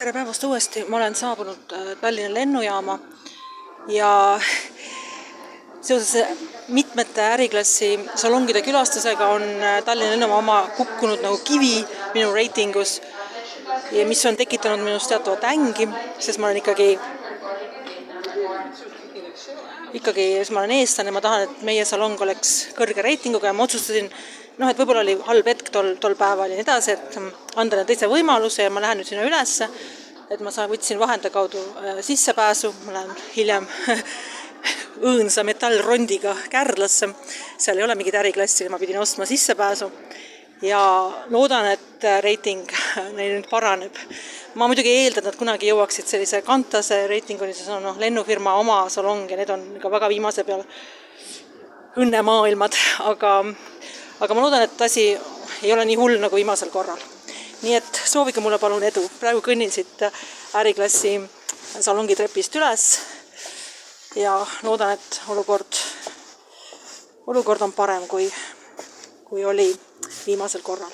Tere päevast uuesti, ma olen saabunud Tallinna lennujaama ja seoses mitmete äriklassi salongide külastusega on Tallinna lennujaama kukkunud nagu kivi minu reitingus ja mis on tekitanud minust teatavat ängi, sest ma olen ikkagi ma olen eestlane, ma tahan, et meie salong oleks kõrge reitinguga ja ma otsustasin, et võib-olla oli halb hetk tol päeval ja nii edasi, et anda neile teise võimaluse ja ma lähen nüüd sinna ülesse, et ma võtsin vahendaja kaudu sissepääsu, ma lähen hiljem õõnsa metallrondiga Kärdlasse, seal ei ole mingit äriklassi, ma pidin ostma sissepääsu ja loodan, et reiting neil nüüd paraneb. Ma muidugi eeldan, et nad kunagi jõuaksid sellise kantase reitinguni, see on lennufirma oma salong ja need on ka väga viimase peal õnnemaailmad, aga ma loodan, et asi ei ole nii hull nagu viimasel korral. Nii et soovige mulle palun edu. Praegu kõnnin siit äriklassi salongi trepist üles ja loodan, et olukord on parem kui oli viimasel korral.